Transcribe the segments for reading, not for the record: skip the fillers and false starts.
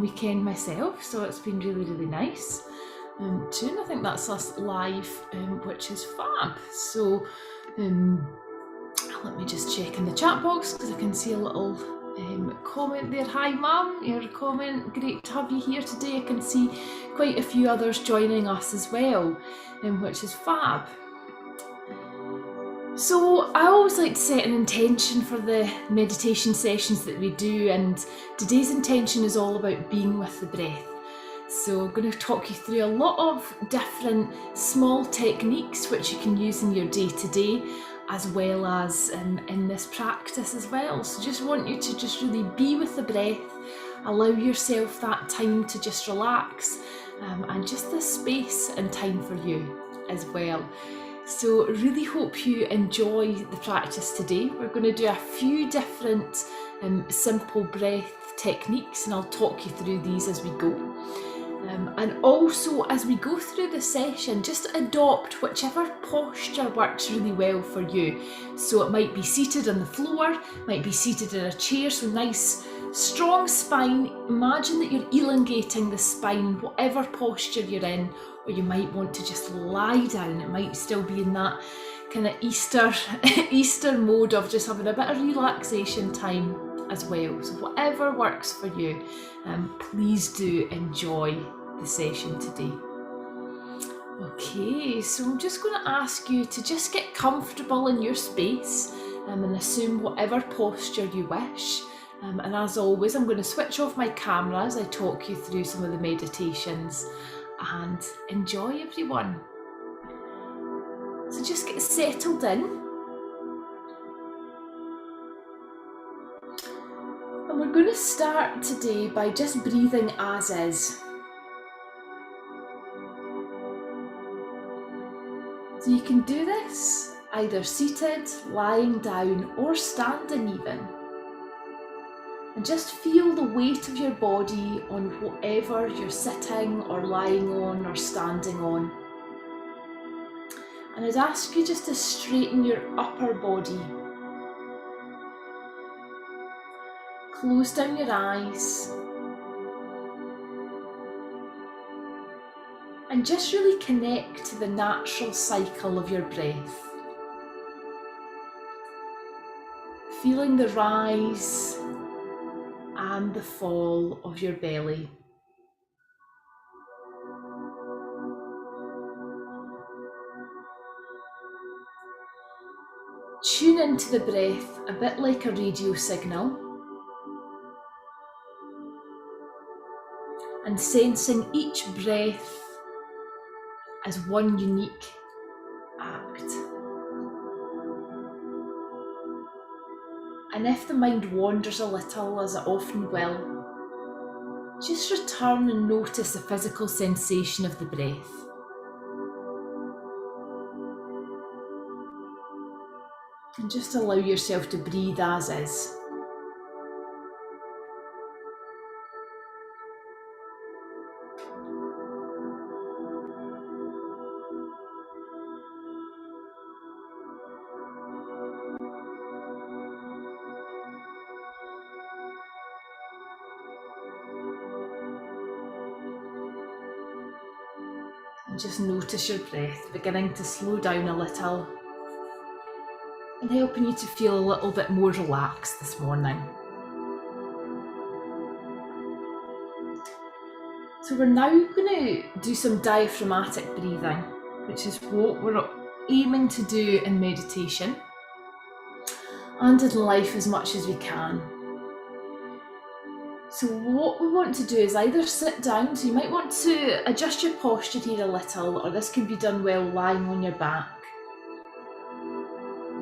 weekend myself, so it's been really nice. June, I think that's us live, which is fab. So let me just check in the chat box because I can see a little comment there. Hi Mum, your comment, great to have you here today. I can see quite a few others joining us as well, which is fab. So I always like to set an intention for the meditation sessions that we do, and today's intention is all about being with the breath. So I'm going to talk you through a lot of different small techniques which you can use in your day-to-day, as well as in this practice as well. So just want you to just really be with the breath, allow yourself that time to just relax, and just the space and time for you as well. So really hope you enjoy the practice today. We're going to do a few different simple breath techniques, and I'll talk you through these as we go. And also as we go through the session, just adopt whichever posture works really well for you. So it might be seated on the floor, might be seated in a chair, so nice strong spine. Imagine that you're elongating the spine, whatever posture you're in, or you might want to just lie down. It might still be in that kind of Easter mode of just having a bit of relaxation time as well. So whatever works for you, please do enjoy the session today. Okay, so I'm just going to ask you to just get comfortable in your space and assume whatever posture you wish. And as always, I'm going to switch off my camera as I talk you through some of the meditations, and enjoy everyone. So just get settled in. And we're going to start today by just breathing as is. So you can do this either seated, lying down, or standing even. And just feel the weight of your body on whatever you're sitting or lying on or standing on. And I'd ask you just to straighten your upper body. Close down your eyes. And just really connect to the natural cycle of your breath. Feeling the rise and the fall of your belly. Tune into the breath a bit like a radio signal, and sensing each breath as one unique act. And if the mind wanders a little, as it often will, just return and notice the physical sensation of the breath. And just allow yourself to breathe as is. And just notice your breath beginning to slow down a little, and helping you to feel a little bit more relaxed this morning. So we're now going to do some diaphragmatic breathing, which is what we're aiming to do in meditation and in life as much as we can. So what we want to do is either sit down, so you might want to adjust your posture here a little, or this can be done well lying on your back.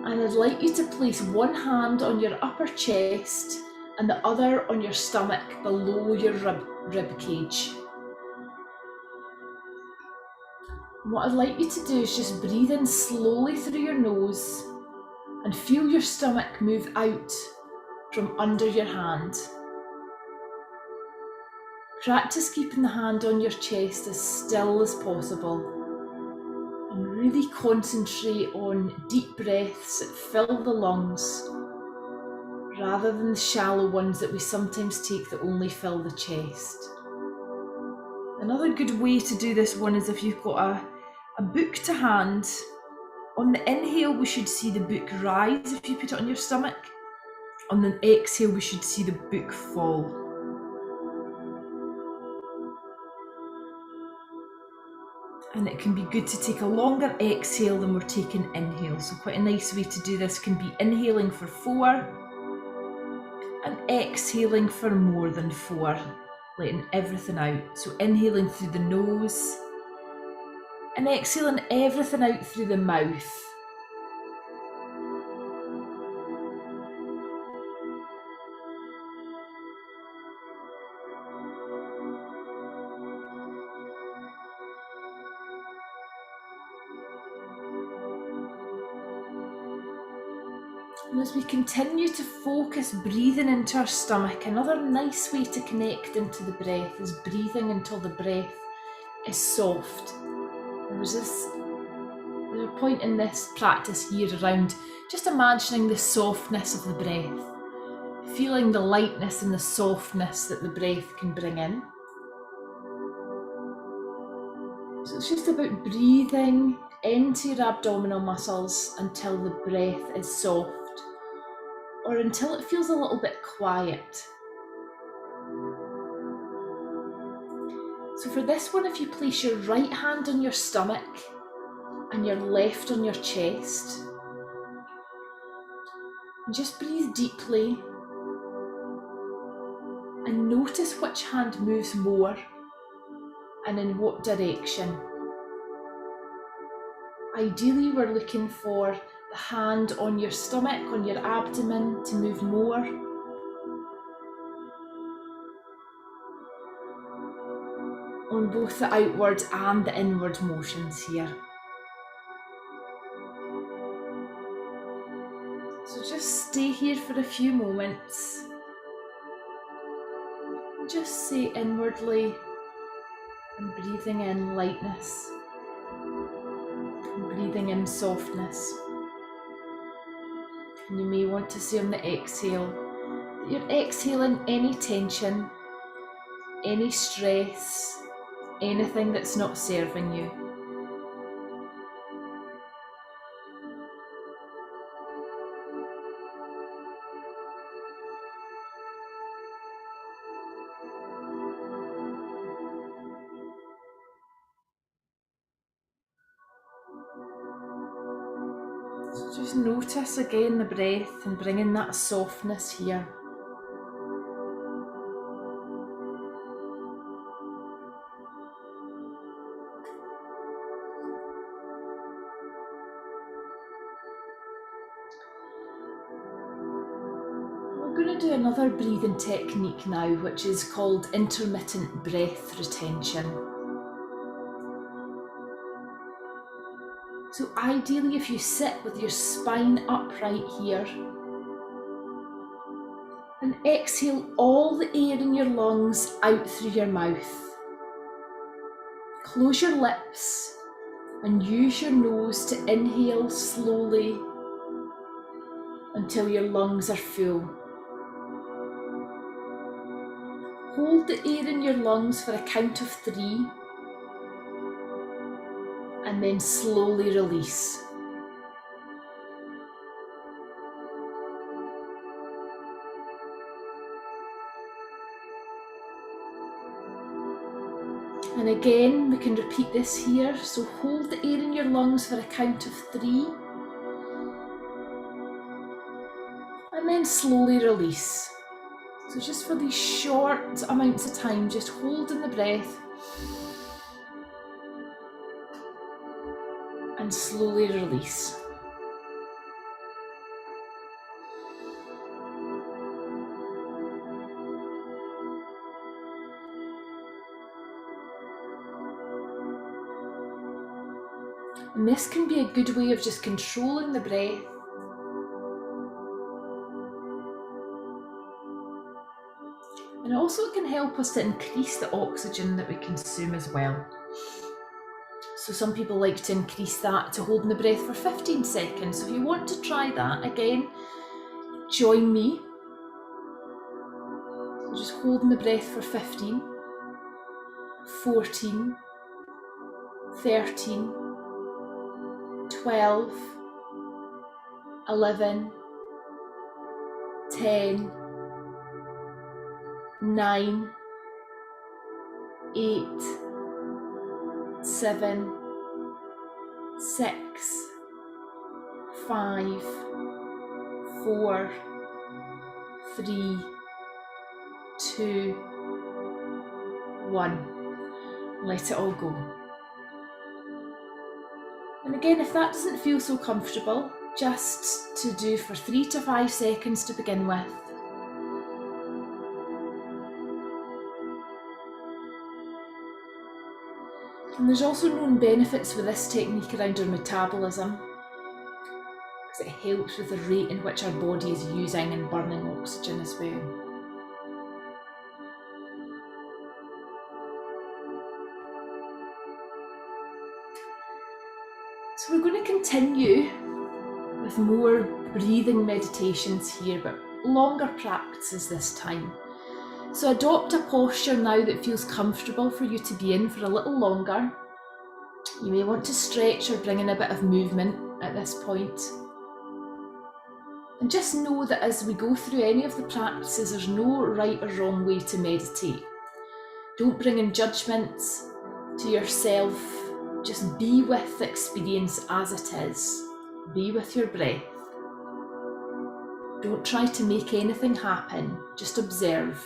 And I'd like you to place one hand on your upper chest and the other on your stomach below your rib cage. What I'd like you to do is just breathe in slowly through your nose and feel your stomach move out from under your hand. Practice keeping the hand on your chest as still as possible, and really concentrate on deep breaths that fill the lungs, rather than the shallow ones that we sometimes take that only fill the chest. Another good way to do this one is if you've got a book to hand. On the inhale, we should see the book rise if you put it on your stomach. On the exhale, we should see the book fall. And it can be good to take a longer exhale than we're taking inhale. So quite a nice way to do this can be inhaling for 4 and exhaling for more than 4, letting everything out. So inhaling through the nose and exhaling everything out through the mouth. And as we continue to focus breathing into our stomach, another nice way to connect into the breath is breathing until the breath is soft. There's a point in this practice here around just imagining the softness of the breath, feeling the lightness and the softness that the breath can bring in. So it's just about breathing into your abdominal muscles until the breath is soft, or until it feels a little bit quiet. So for this one, if you place your right hand on your stomach and your left on your chest, and just breathe deeply and notice which hand moves more and in what direction. Ideally, we're looking for the hand on your stomach, on your abdomen, to move more. On both the outward and the inward motions here. So just stay here for a few moments. Just say inwardly and breathing in lightness and breathing in softness. And you may want to say on the exhale that you're exhaling any tension, any stress, anything that's not serving you. So just notice again the breath and bring in that softness here. We're going to do another breathing technique now, which is called intermittent breath retention. So ideally, if you sit with your spine upright here and exhale all the air in your lungs out through your mouth. Close your lips and use your nose to inhale slowly until your lungs are full. Hold the air in your lungs for a count of 3 and then slowly release. And again, we can repeat this here. So hold the air in your lungs for a count of 3 and then slowly release. So just for these short amounts of time, just holding the breath and slowly release. And this can be a good way of just controlling the breath. And also it can help us to increase the oxygen that we consume as well. So some people like to increase that to holding the breath for 15 seconds. So if you want to try that, again, join me. Just holding the breath for 15, 14, 13, 12, 11, 10, 9, 8, 7, 6, 5, 4, 3, 2, 1. Let it all go. And again, if that doesn't feel so comfortable, just to do for 3 to 5 seconds to begin with. And there's also known benefits with this technique around our metabolism, because it helps with the rate in which our body is using and burning oxygen as well. So we're going to continue with more breathing meditations here, but longer practices this time. So adopt a posture now that feels comfortable for you to be in for a little longer. You may want to stretch or bring in a bit of movement at this point. And just know that as we go through any of the practices, there's no right or wrong way to meditate. Don't bring in judgments to yourself. Just be with the experience as it is. Be with your breath. Don't try to make anything happen, just observe.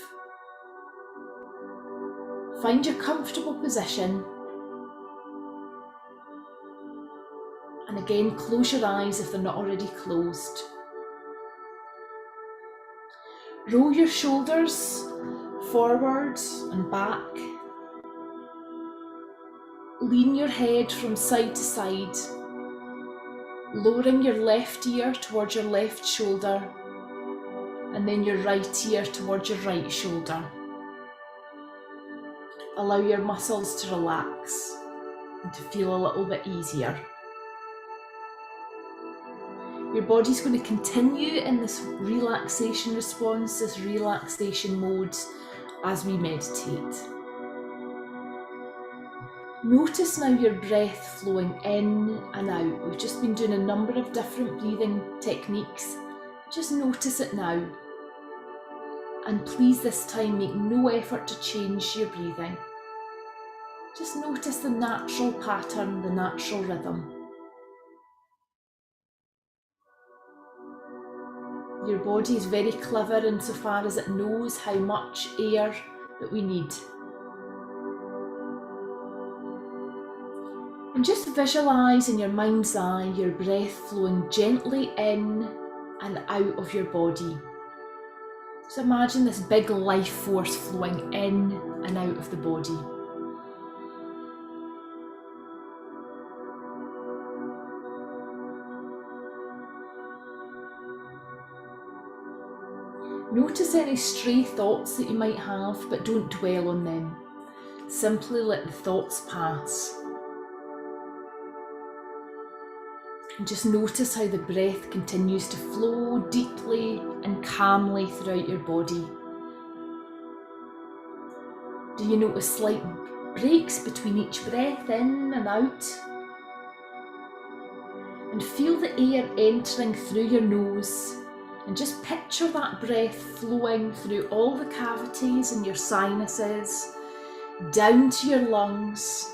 Find your comfortable position. And again, close your eyes if they're not already closed. Roll your shoulders forward and back. Lean your head from side to side, lowering your left ear towards your left shoulder, and then your right ear towards your right shoulder. Allow your muscles to relax and to feel a little bit easier. Your body's going to continue in this relaxation response, this relaxation mode as we meditate. Notice now your breath flowing in and out. We've just been doing a number of different breathing techniques. Just notice it now. And please this time make no effort to change your breathing. Just notice the natural pattern, the natural rhythm. Your body is very clever insofar as it knows how much air that we need. And just visualise in your mind's eye your breath flowing gently in and out of your body. So imagine this big life force flowing in and out of the body. Notice any stray thoughts that you might have, but don't dwell on them. Simply let the thoughts pass. And just notice how the breath continues to flow deeply and calmly throughout your body. Do you notice slight breaks between each breath in and out? And feel the air entering through your nose, and just picture that breath flowing through all the cavities in your sinuses, down to your lungs.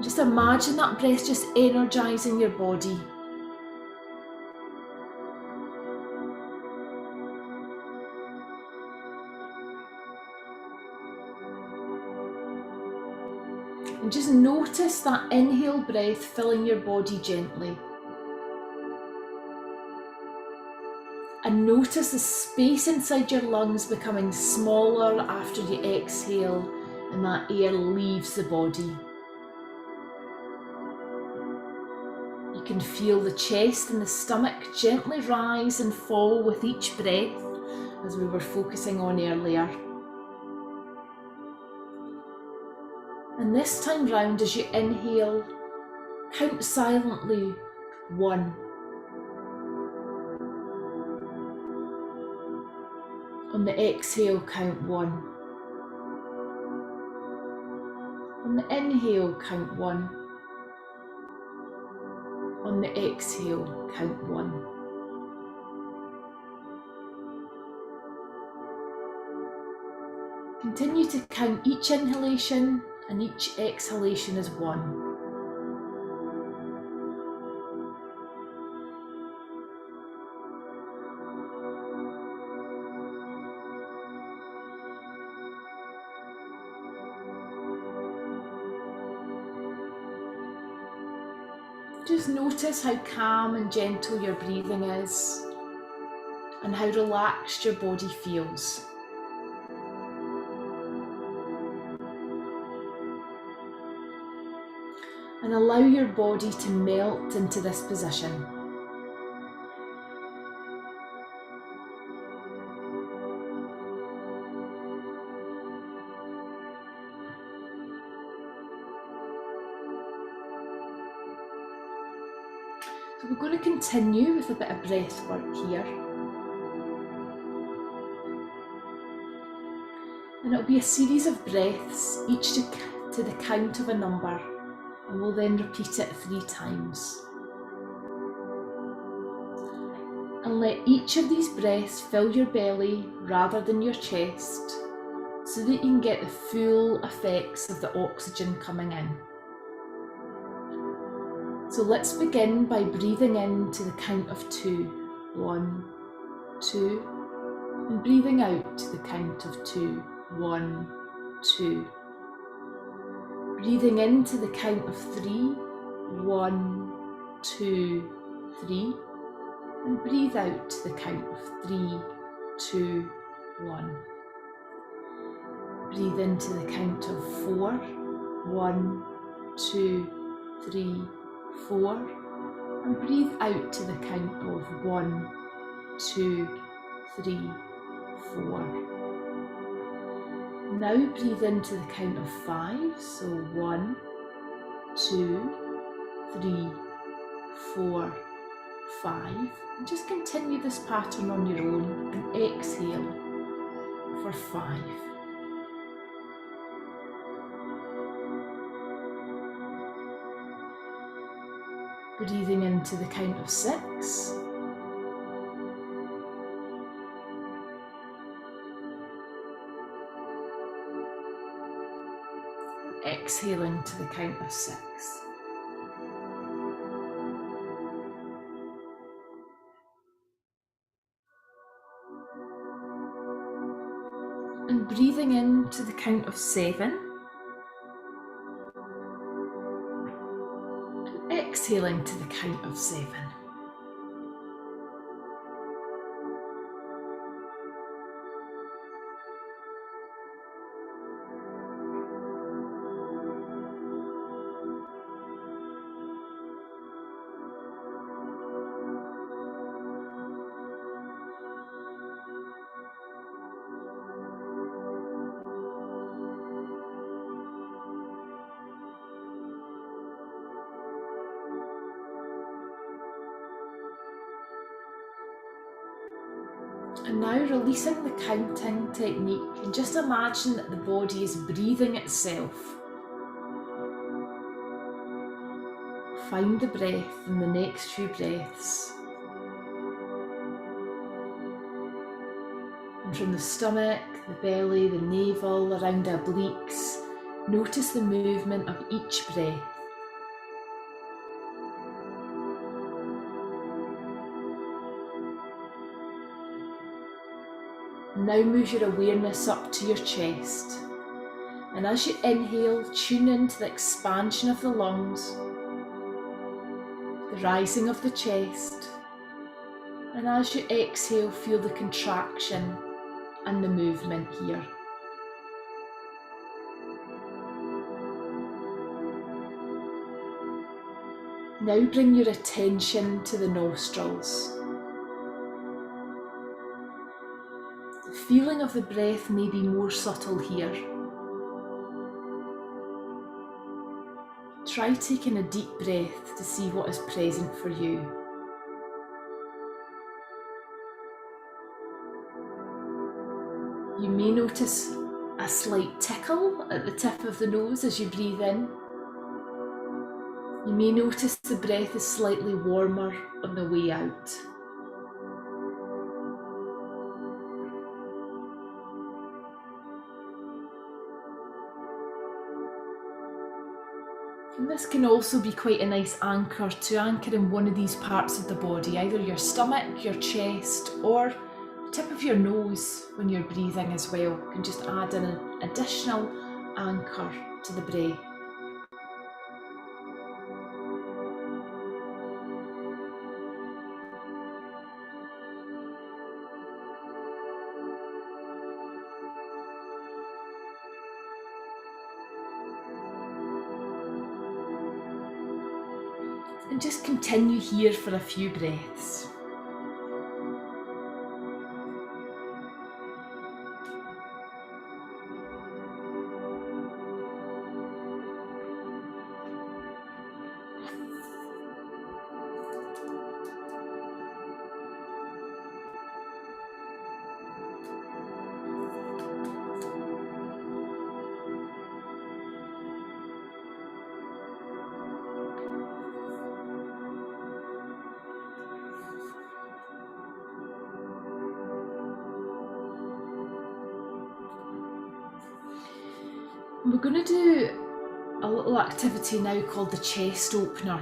Just imagine that breath just energising your body. And just notice that inhale breath filling your body gently. And notice the space inside your lungs becoming smaller after you exhale and that air leaves the body. You can feel the chest and the stomach gently rise and fall with each breath, as we were focusing on earlier. And this time round, as you inhale, count silently 1. On the exhale, count 1. On the inhale, count 1. On the exhale, count 1. Continue to count each inhalation and each exhalation as 1. Just notice how calm and gentle your breathing is and how relaxed your body feels. And allow your body to melt into this position. So we're going to continue with a bit of breath work here. And it'll be a series of breaths, each to the count of a number, and we'll then repeat it 3 times. And let each of these breaths fill your belly rather than your chest, so that you can get the full effects of the oxygen coming in. So let's begin by breathing in to the count of 2. 1, 2, and breathing out to the count of 2. 1, 2. Breathing in to the count of 3. 1, 2, 3. And breathe out to the count of 3, 2, 1. Breathe into the count of 4. 1, 2, 3, 4. And breathe out to the count of 1, 2, 3, 4. Now breathe into the count of 5. So 1, 2, 3, 4, 5. And just continue this pattern on your own and exhale for 5. Breathing into the count of 6. Exhaling to the count of 6. And breathing in to the count of 7. And exhaling to the count of 7. And now releasing the counting technique, and just imagine that the body is breathing itself. Find the breath in the next few breaths. And from the stomach, the belly, the navel, around the obliques, notice the movement of each breath. Now move your awareness up to your chest, and as you inhale, tune into the expansion of the lungs, the rising of the chest, and as you exhale, feel the contraction and the movement here. Now bring your attention to the nostrils. The feeling of the breath may be more subtle here. Try taking a deep breath to see what is present for you. You may notice a slight tickle at the tip of the nose as you breathe in. You may notice the breath is slightly warmer on the way out. And this can also be quite a nice anchor to anchor in one of these parts of the body, either your stomach, your chest, or the tip of your nose when you're breathing as well. You can just add in an additional anchor to the breath. And just continue here for a few breaths. We're going to do a little activity now called the chest opener.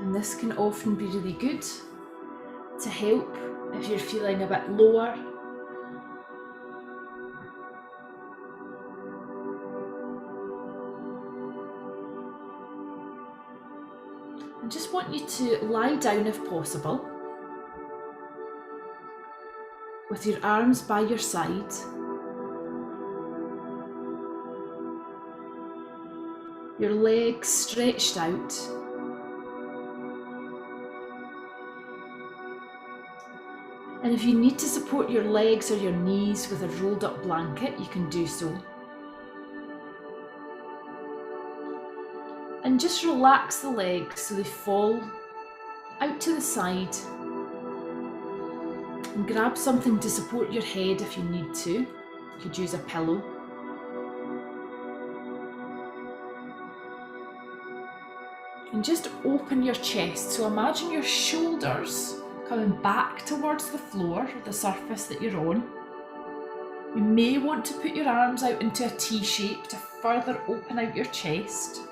And this can often be really good to help if you're feeling a bit lower. I just want you to lie down if possible, with your arms by your side. Your legs stretched out. And if you need to support your legs or your knees with a rolled up blanket, you can do so. And just relax the legs so they fall out to the side. And grab something to support your head if you need to. You could use a pillow. And just open your chest. So imagine your shoulders coming back towards the floor, the surface that you're on. You may want to put your arms out into a T shape to further open out your chest.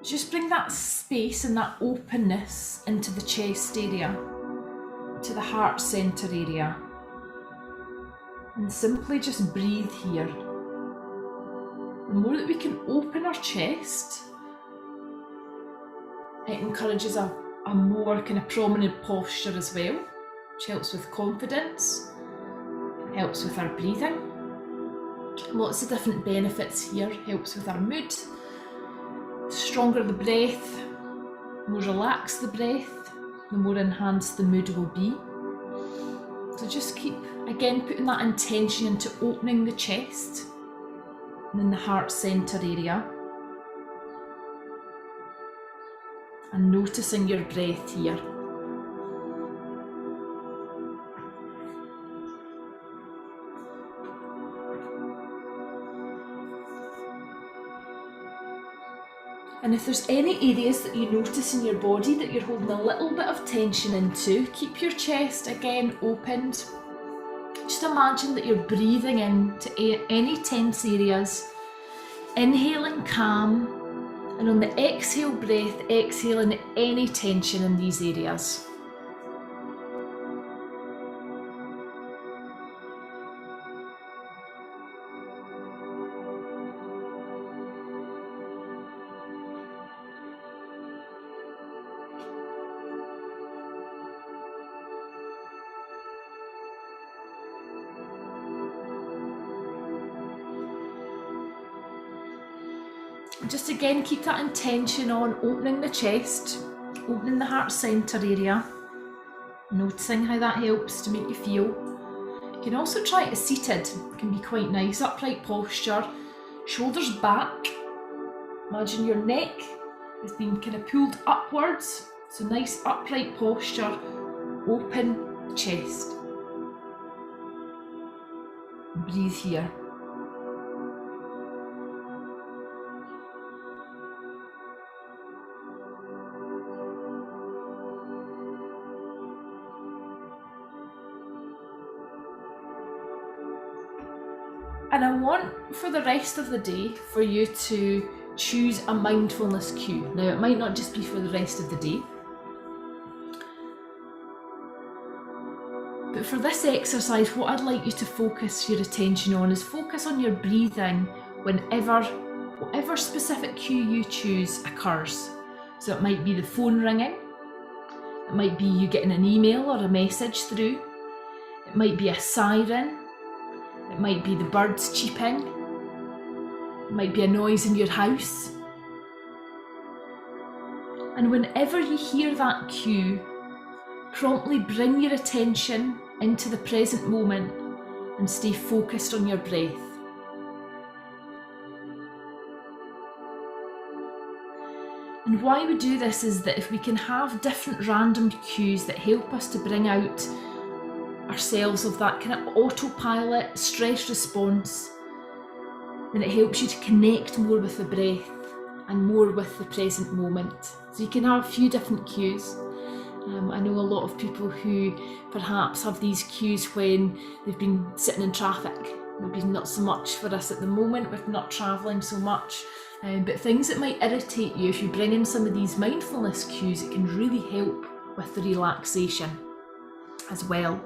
Just bring that space and that openness into the chest area, to the heart centre area. And simply just breathe here. The more that we can open our chest, it encourages a more kind of prominent posture as well, which helps with confidence, helps with our breathing. Lots of different benefits here, helps with our mood. Stronger the breath, the more relaxed the breath, the more enhanced the mood will be. So just keep, again, putting that intention into opening the chest and in the heart centre area. And noticing your breath here. And if there's any areas that you notice in your body that you're holding a little bit of tension into, keep your chest again opened. Just imagine that you're breathing into any tense areas, inhaling calm, and on the exhale breath, exhaling any tension in these areas. Just again, keep that intention on opening the chest, opening the heart centre area, noticing how that helps to make you feel. You can also try it seated, it can be quite nice, upright posture, shoulders back. Imagine your neck is being kind of pulled upwards. So nice upright posture, open chest. Breathe here. And I want for the rest of the day for you to choose a mindfulness cue. Now, it might not just be for the rest of the day, but for this exercise, what I'd like you to focus your attention on is focus on your breathing whenever whatever specific cue you choose occurs. So it might be the phone ringing, it might be you getting an email or a message through, it might be a siren, it might be the birds cheeping, it might be a noise in your house. And whenever you hear that cue, promptly bring your attention into the present moment and stay focused on your breath. And why we do this is that if we can have different random cues that help us to bring out ourselves of that kind of autopilot stress response, then it helps you to connect more with the breath and more with the present moment. So you can have a few different cues. I know a lot of people who perhaps have these cues when they've been sitting in traffic. Maybe not so much for us at the moment, we're not travelling so much. But things that might irritate you, if you bring in some of these mindfulness cues, it can really help with the relaxation as well.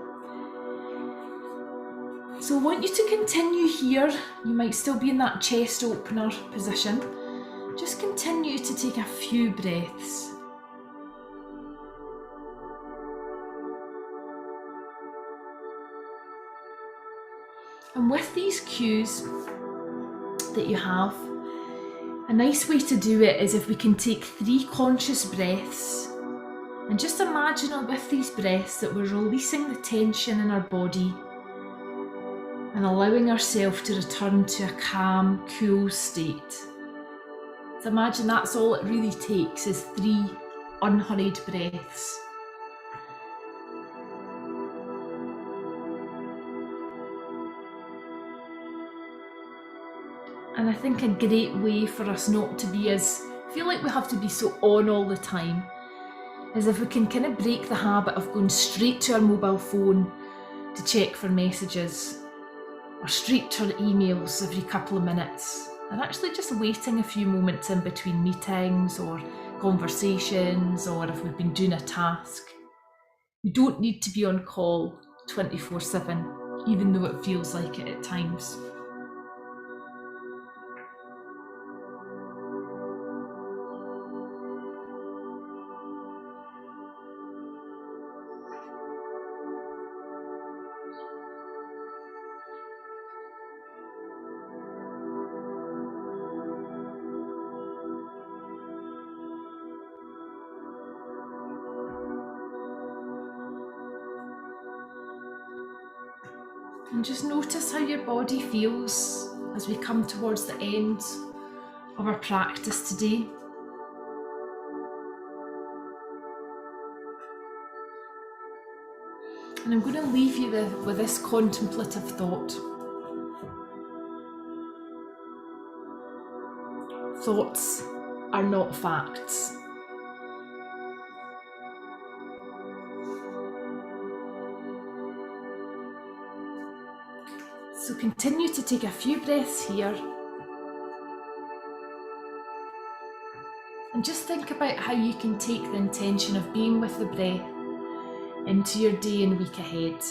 So I want you to continue here. You might still be in that chest opener position. Just continue to take a few breaths. And with these cues that you have, a nice way to do it is if we can take 3 conscious breaths and just imagine with these breaths that we're releasing the tension in our body and allowing ourselves to return to a calm, cool state. So imagine that's all it really takes is 3 unhurried breaths. And I think a great way for us not to be feel like we have to be so on all the time, is if we can kind of break the habit of going straight to our mobile phone to check for messages, or straight to our emails every couple of minutes, and actually just waiting a few moments in between meetings or conversations, or if we've been doing a task. We don't need to be on call 24/7, even though it feels like it at times. And just notice how your body feels as we come towards the end of our practice today. And I'm going to leave you with this contemplative thought. Thoughts are not facts. So continue to take a few breaths here. And just think about how you can take the intention of being with the breath into your day and week ahead.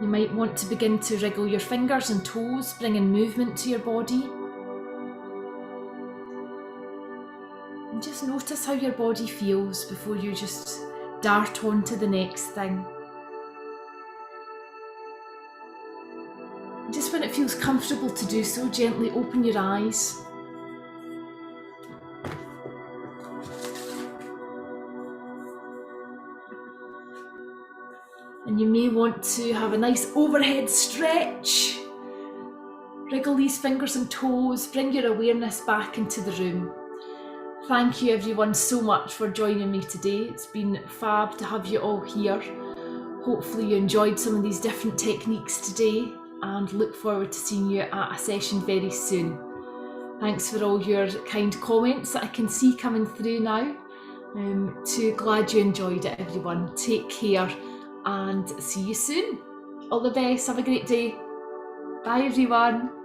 You might want to begin to wriggle your fingers and toes, bringing movement to your body. And just notice how your body feels before you just dart on to the next thing. Just when it feels comfortable to do so, gently open your eyes. And you may want to have a nice overhead stretch, Wriggle these fingers and toes, bring your awareness back into the room. Thank you everyone so much for joining me today. It's been fab to have you all here. Hopefully you enjoyed some of these different techniques today and look forward to seeing you at a session very soon. Thanks for all your kind comments that I can see coming through now. Too glad you enjoyed it, everyone. Take care and see you soon. All the best. Have a great day. Bye everyone.